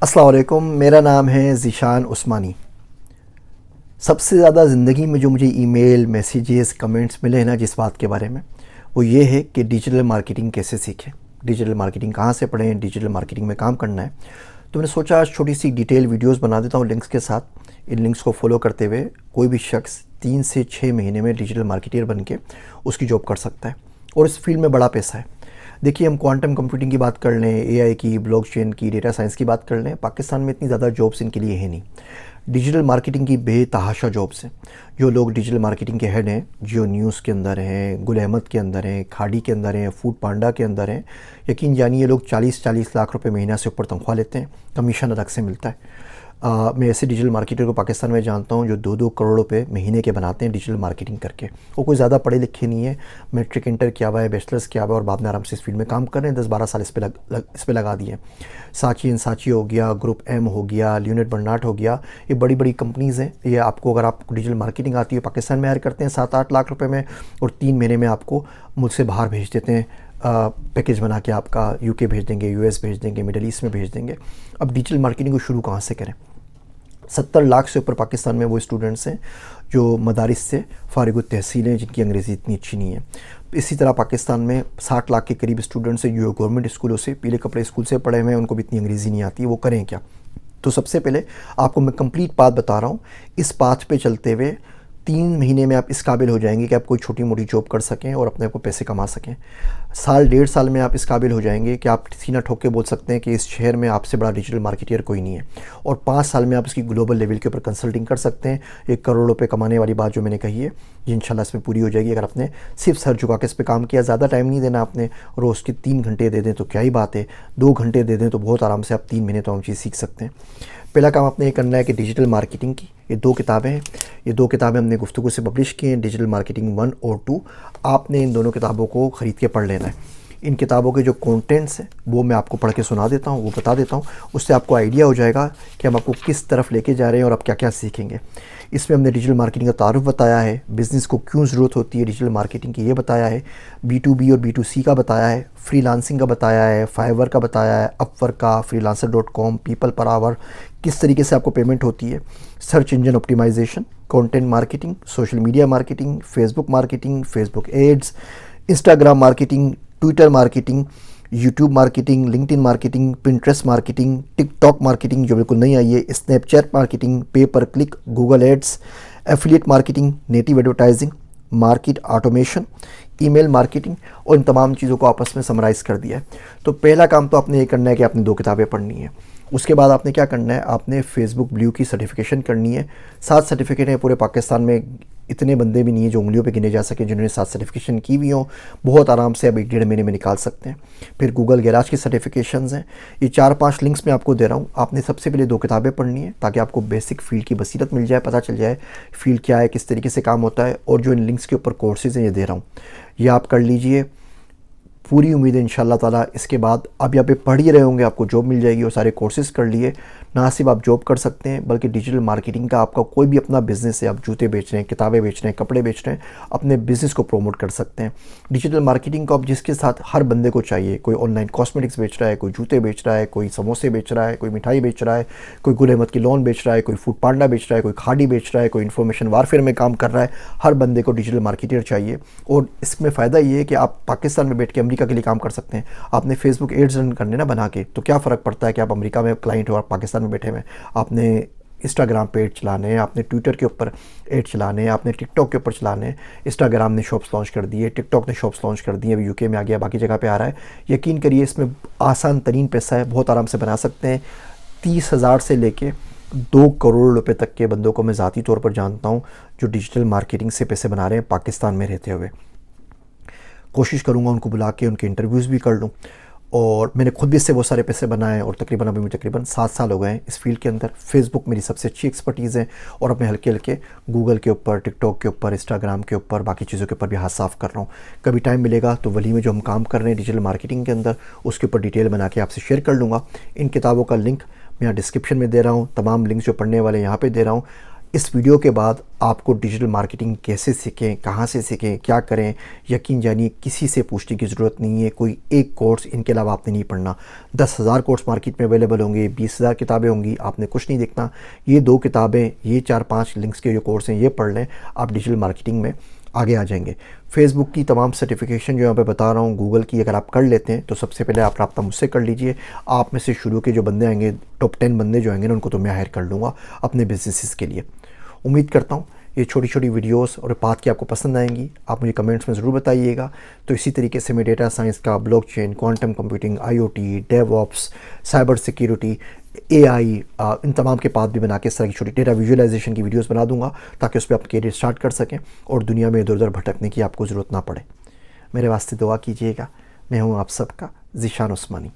अस्सलाम वालेकुम, मेरा नाम है ज़ीशान उस्मानी। सबसे ज़्यादा ज़िंदगी में जो मुझे ईमेल, मैसेजेस, कमेंट्स मिले हैं ना जिस बात के बारे में, वो ये है कि डिजिटल मार्केटिंग कैसे सीखें, डिजिटल मार्केटिंग कहाँ से पढ़ें, डिजिटल मार्केटिंग में काम करना है। तो मैंने सोचा आज छोटी सी डिटेल वीडियोस बना देता हूँ लिंक्स के साथ। इन लिंक्स को फॉलो करते हुए कोई भी शख्स 3 से 6 महीने में डिजिटल मार्केटर बन के उसकी जॉब कर सकता है और इस फील्ड में बड़ा पैसा है। देखिए, हम क्वांटम कंप्यूटिंग की बात कर लें, एआई की, ब्लॉकचेन की, डेटा साइंस की बात कर लें, पाकिस्तान में इतनी ज़्यादा जॉब्स इनके लिए है नहीं। डिजिटल मार्केटिंग की बेतहाशा जॉब्स हैं। जो लोग डिजिटल मार्केटिंग के हेड हैं, जियो न्यूज़ के अंदर हैं, गुल अहमद के अंदर हैं, खाड़ी के अंदर हैं, फूड पांडा के अंदर हैं, यकीन जानिए लोग 40-40 लाख रुपए महीना से ऊपर तनख्वाह लेते हैं, कमीशन अलग से मिलता है। मैं ऐसे डिजिटल मार्केटर को पाकिस्तान में जानता हूँ जो 2-2 करोड़ रुपए महीने के बनाते हैं डिजिटल मार्केटिंग करके। वो कोई ज़्यादा पढ़े लिखे नहीं है, मैट्रिक इंटर किया हुआ है, बैचलर्स किया हुआ है और बाद में आराम से इस फील्ड में काम कर रहे हैं। 10-12 साल इस पे लगा दिए। साची एंड साची हो गया, ग्रुप एम हो गया, ल्यूनेट बर्नाट हो गया, ये बड़ी बड़ी कंपनीज़ हैं। ये आपको, अगर आपको डिजिटल मार्केटिंग आती है, पाकिस्तान में हायर करते हैं 7-8 लाख रुपये में और 3 महीने में आपको मुझसे बाहर भेज देते हैं। पैकेज बना के आपका यूके भेज देंगे, यूएस भेज देंगे, मिडल ईस्ट में भेज देंगे। अब डिजिटल मार्केटिंग को शुरू कहाँ से करें? 70 लाख से ऊपर पाकिस्तान में वो स्टूडेंट्स हैं जो मदारिस से फारिग तहसील हैं, जिनकी अंग्रेज़ी इतनी अच्छी नहीं है। इसी तरह पाकिस्तान में 60 लाख के करीब स्टूडेंट्स हैं जो गवर्नमेंट स्कूलों से, पीले कपड़े स्कूल से पढ़े हुए हैं, उनको भी इतनी अंग्रेज़ी नहीं आती है। वो करें क्या? तो सबसे पहले आपको मैं कंप्लीट पाथ बता रहा हूँ। इस पाथ पे चलते हुए 3 महीने में आप इस काबिल हो जाएंगे कि आप कोई छोटी मोटी जॉब कर सकें और अपने आप को पैसे कमा सकें। साल 1.5 साल में आप इस काबिल हो जाएंगे कि आप सीना ठोक के बोल सकते हैं कि इस शहर में आपसे बड़ा डिजिटल मार्केटर कोई नहीं है। और 5 साल में आप इसकी ग्लोबल लेवल के ऊपर कंसल्टिंग कर सकते हैं। 1 करोड़ रुपए कमाने वाली बात जो मैंने कही है, ये इंशाल्लाह इसमें पूरी हो जाएगी अगर आपने सिर्फ सर झुका के इस पर काम किया। ज़्यादा टाइम नहीं देना आपने, रोज़ के 3 घंटे दे दें तो क्या ही बात है, 2 घंटे दे दें तो बहुत आराम से आप 3 महीने तो हम चीज़ सीख सकते हैं। पहला काम आपने ये करना है कि डिजिटल मार्केटिंग की ये 2 किताबें हैं। ये 2 किताबें हमने गुफ्तगू से पब्लिश की हैं, डिजिटल मार्केटिंग 1 और 2। आपने इन दोनों किताबों को ख़रीद के पढ़ लेना है। इन किताबों के जो कंटेंट्स हैं वो मैं आपको पढ़ के सुना देता हूँ, वो बता देता हूँ। उससे आपको आइडिया हो जाएगा कि हम आपको किस तरफ लेके जा रहे हैं और आप क्या क्या सीखेंगे। इसमें हमने डिजिटल मार्केटिंग का तारुफ बताया है, बिज़नेस को क्यों ज़रूरत होती है डिजिटल मार्केटिंग की ये बताया है, B2B और B2C का बताया है, फ्रीलांसिंग का बताया है, फाइवर का बताया है, अपवर्क का, freelancer.com, पीपल पर आवर किस तरीके से आपको पेमेंट होती है, search engine optimisation, content marketing, social media marketing, Facebook ads, Instagram marketing, Twitter marketing, YouTube marketing, LinkedIn marketing, Pinterest marketing, TikTok marketing जो बिल्कुल नहीं आई है, Snapchat marketing, pay per click, Google ads, affiliate marketing, native advertising, market automation, email marketing, और इन तमाम चीज़ों को आपस में समराइज़ कर दिया है। तो पहला काम तो आपने ये करना है कि आपने 2 किताबें पढ़नी है। उसके बाद आपने क्या करना है, आपने फेसबुक ब्लू की सर्टिफिकेशन करनी है। 7 सर्टिफिकेट हैं पूरे पाकिस्तान में, इतने बंदे भी नहीं है जो उंगलियों पे गिने जा सके जिन्होंने 7 सर्टिफिकेशन की हुई हों। बहुत आराम से आप 1-1.5 महीने में निकाल सकते हैं। फिर गूगल गैराज की सर्टिफिकेशंस हैं। ये 4-5 लिंक्स मैं आपको दे रहा हूँ। आपने सबसे पहले 2 किताबें पढ़नी है ताकि आपको बेसिक फील्ड की बसीरत मिल जाए, पता चल जाए फील्ड क्या है, किस तरीके से काम होता है। और जो इन लिंक्स के ऊपर कोर्सेज़ हैं ये दे रहा हूँ, ये आप कर लीजिए। पूरी उम्मीद है इंशाल्लाह ताला इसके बाद आप यहाँ पे पढ़ ही रहे होंगे, आपको जॉब मिल जाएगी। और सारे कोर्सेज़ कर लिए, ना सिर्फ आप जॉब कर सकते हैं बल्कि डिजिटल मार्केटिंग का आपका कोई भी अपना बिज़नेस है, आप जूते बेच रहे हैं, किताबें बेच रहे हैं, कपड़े बेच रहे हैं, अपने बिज़नेस को प्रमोट कर सकते हैं। डिजिटल मार्केटिंग को आप जिसके साथ हर बंदे को चाहिए, कोई ऑनलाइन कॉस्मेटिक्स बेच रहा है, कोई जूते बेच रहा है, कोई समोसे बेच रहा है, कोई मिठाई बेच रहा है, कोई गुल अहमद की लोन बेच रहा है, कोई फूड पांडा बेच रहा है, कोई खाड़ी बेच रहा है, कोई इन्फॉर्मेशन वारफेयर में काम कर रहा है, हर बंदे को डिजिटल मार्केटर चाहिए। और इसमें फ़ायदा ये है कि आप पाकिस्तान में बैठ के अमेरिका के लिए काम कर सकते हैं। आपने फेसबुक एड्स रन करने ना बना के, तो क्या फ़र्क पड़ता है कि आप अमेरिका में क्लाइंट हो और पाकिस्तान में बैठे हुए हैं। आपने इंस्टाग्राम पे एड चलाने हैं, आपने ट्विटर के ऊपर एड चलाने हैं, आपने टिकटॉक के ऊपर चलाने हैं। इंस्टाग्राम ने शॉप्स लॉन्च कर दिए, टिकटॉक ने शॉप्स लॉन्च कर दिए, अभी यूके में आ गया, बाकी जगह पे आ रहा है। यकीन करिए इसमें आसान तरीन पैसा है, बहुत आराम से बना सकते हैं। 30,000 से लेके 2 करोड़ रुपए तक के बंदों को मैं ज़ाती तौर पर जानता हूँ जो डिजिटल मार्केटिंग से पैसे बना रहे हैं पाकिस्तान में रहते हुए। कोशिश करूँगा उनको बुला के उनके इंटरव्यूज़ भी कर लूँ। और मैंने खुद भी इससे बहुत सारे पैसे बनाए और तकरीबन अभी मुझे तकरीबन 7 साल हो गए हैं इस फील्ड के अंदर। फेसबुक मेरी सबसे अच्छी एक्सपर्टीज़ है और अब मैं हल्के हल्के गूगल के ऊपर, टिकटॉक के ऊपर, इंस्टाग्राम के ऊपर, बाकी चीज़ों के ऊपर भी हाथ साफ़ कर रहा हूँ। कभी टाइम मिलेगा तो वली में जो हम काम कर रहे हैं डिजिटल मार्केटिंग के अंदर, उसके ऊपर डिटेल बना के आपसे शेयर कर लूँगा। इन किताबों का लिंक मैं यहाँ डिस्क्रिप्शन में दे रहा हूँ, तमाम लिंक्स जो पढ़ने वाले यहाँ पर दे रहा हूँ। इस वीडियो के बाद आपको डिजिटल मार्केटिंग कैसे सीखें, कहाँ से सीखें, क्या करें, यकीन जानिए किसी से पूछने की ज़रूरत नहीं है। कोई एक कोर्स इनके अलावा आपने नहीं पढ़ना। 10,000 कोर्स मार्केट में अवेलेबल होंगे, 20,000 किताबें होंगी, आपने कुछ नहीं देखना। ये 2 किताबें, ये 4-5 लिंक्स के जो कोर्स हैं ये पढ़ लें, आप डिजिटल मार्केटिंग में आगे आ जाएंगे। फेसबुक की तमाम सर्टिफिकेशन जो यहाँ पे बता रहा हूँ, गूगल की अगर आप कर लेते हैं तो सबसे पहले आप रब्ता मुझसे कर लीजिए। आप में से शुरू के जो बंदे आएंगे, टॉप 10 बंदे जो आएंगे ना, उनको तो मैं हायर कर लूँगा अपने बिजनेसेस के लिए। उम्मीद करता हूँ ये छोटी छोटी वीडियोस और बात की आपको पसंद आएंगी। आप मुझे कमेंट्स में ज़रूर बताइएगा। तो इसी तरीके से मैं डेटा साइंस का, blockchain, quantum computing, IoT, DevOps, cyber security, AI, इन तमाम के पाथ भी बना के इस तरह की छोटी डेटा विजुअलाइजेशन की वीडियोस बना दूंगा, ताकि उस पर आप कैरियर स्टार्ट कर सकें और दुनिया में इधर उधर भटकने की आपको ज़रूरत ना पड़े। मेरे वास्ते दुआ कीजिएगा। मैं हूँ आप सबका ज़ीशान उस्मानी।